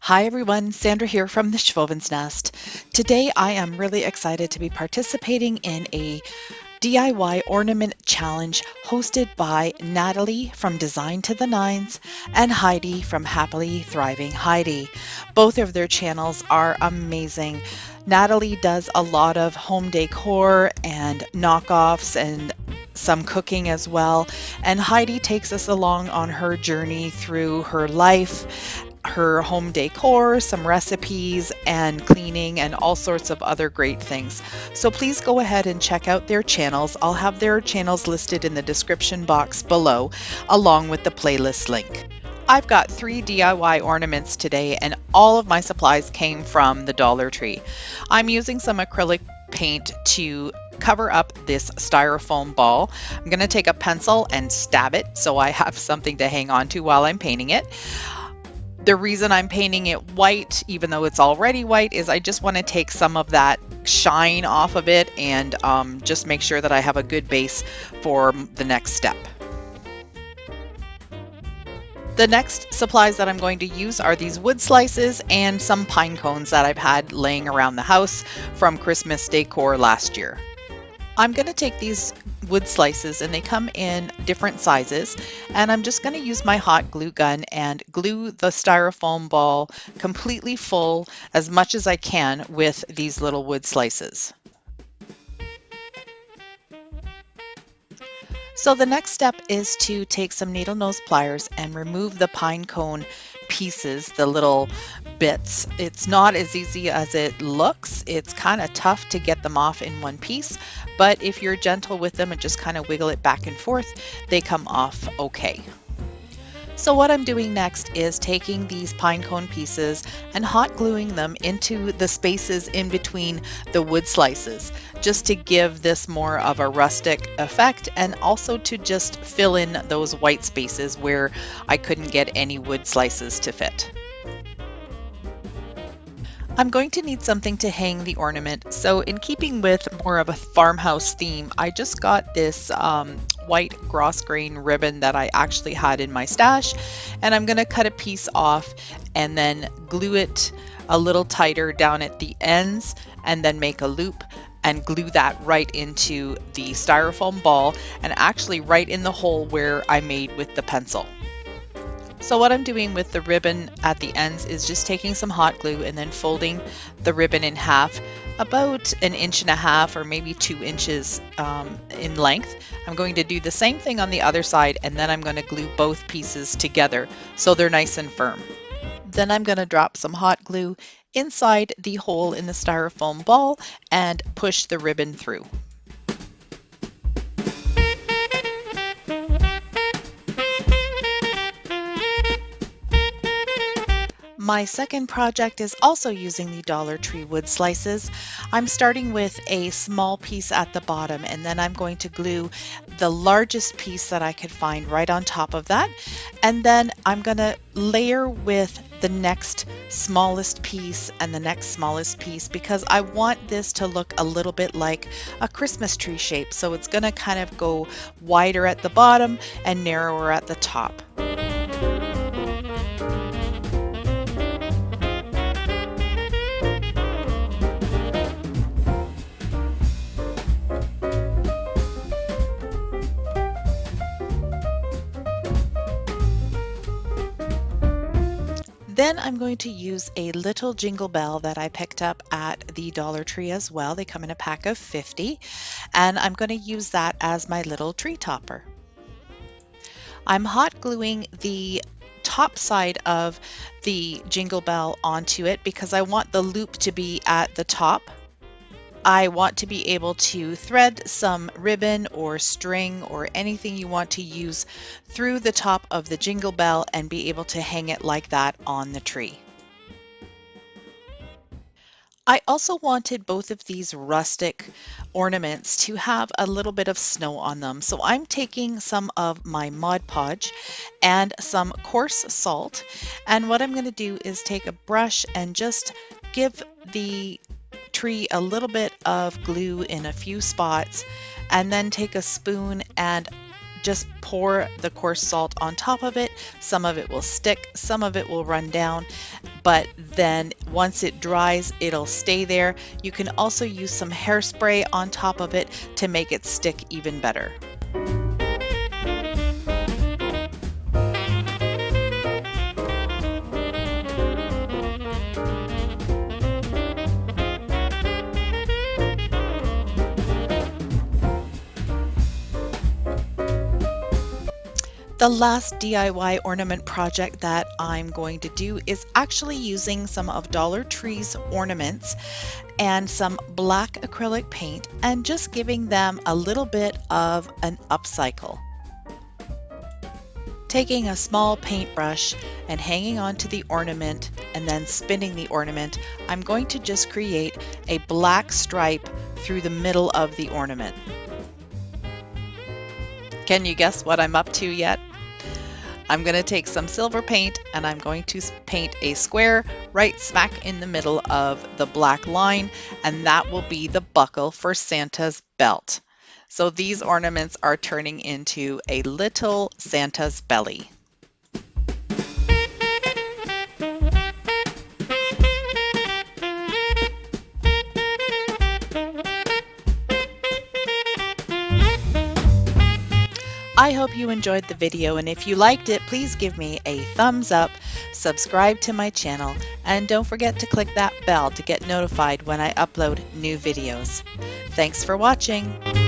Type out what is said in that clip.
Hi everyone, Sandra here from the Schwowin's Nest. Today I am really excited to be participating in a DIY ornament challenge hosted by NataLee from Design to the Nines and Heidi from Happily Thriving Heidi. Both of their channels are amazing. NataLee does a lot of home decor and knockoffs and some cooking as well. And Heidi takes us along on her journey through her life, her home decor, some recipes, and cleaning, and all sorts of other great things. So please go ahead and check out their channels. I'll have their channels listed in the description box below, along with the playlist link. I've got 3 DIY ornaments today, and all of my supplies came from the Dollar Tree. I'm using some acrylic paint to cover up this styrofoam ball. I'm going to take a pencil and stab it so I have something to hang on to while I'm painting it. The reason I'm painting it white, even though it's already white, is I just want to take some of that shine off of it and just make sure that I have a good base for the next step. The next supplies that I'm going to use are these wood slices and some pine cones that I've had laying around the house from Christmas decor last year. I'm going to take these wood slices, and they come in different sizes, and I'm just going to use my hot glue gun and glue the styrofoam ball completely full as much as I can with these little wood slices. So the next step is to take some needle nose pliers and remove the pine cone pieces, the little bits. It's not as easy as it looks. It's kind of tough to get them off in one piece, but if you're gentle with them and just kind of wiggle it back and forth, they come off okay. So what I'm doing next is taking these pine cone pieces and hot gluing them into the spaces in between the wood slices, just to give this more of a rustic effect, and also to just fill in those white spaces where I couldn't get any wood slices to fit. I'm going to need something to hang the ornament, so in keeping with more of a farmhouse theme, I just got this white grosgrain ribbon that I actually had in my stash, and I'm going to cut a piece off and then glue it a little tighter down at the ends, and then make a loop and glue that right into the styrofoam ball, and actually right in the hole where I made with the pencil. So what I'm doing with the ribbon at the ends is just taking some hot glue and then folding the ribbon in half, about 1.5 inches or maybe 2 inches in length. I'm going to do the same thing on the other side, and then I'm going to glue both pieces together so they're nice and firm. Then I'm going to drop some hot glue inside the hole in the styrofoam ball and push the ribbon through. My second project is also using the Dollar Tree wood slices. I'm starting with a small piece at the bottom, and then I'm going to glue the largest piece that I could find right on top of that. And then I'm going to layer with the next smallest piece and the next smallest piece, because I want this to look a little bit like a Christmas tree shape. So it's going to kind of go wider at the bottom and narrower at the top. Then I'm going to use a little jingle bell that I picked up at the Dollar Tree as well. They come in a pack of 50, and I'm going to use that as my little tree topper. I'm hot gluing the top side of the jingle bell onto it because I want the loop to be at the top. I want to be able to thread some ribbon or string or anything you want to use through the top of the jingle bell and be able to hang it like that on the tree. I also wanted both of these rustic ornaments to have a little bit of snow on them. So I'm taking some of my Mod Podge and some coarse salt. And what I'm going to do is take a brush and just give the tree a little bit of glue in a few spots, and then take a spoon and just pour the coarse salt on top of it. Some of it will stick, some of it will run down, but then once it dries, it'll stay there. You can also use some hairspray on top of it to make it stick even better. The last DIY ornament project that I'm going to do is actually using some of Dollar Tree's ornaments and some black acrylic paint and just giving them a little bit of an upcycle. Taking a small paintbrush and hanging onto the ornament and then spinning the ornament, I'm going to just create a black stripe through the middle of the ornament. Can you guess what I'm up to yet? I'm going to take some silver paint and I'm going to paint a square right smack in the middle of the black line, and that will be the buckle for Santa's belt. So these ornaments are turning into a little Santa's belly. I hope you enjoyed the video, and if you liked it, please give me a thumbs up, subscribe to my channel, and don't forget to click that bell to get notified when I upload new videos. Thanks for watching.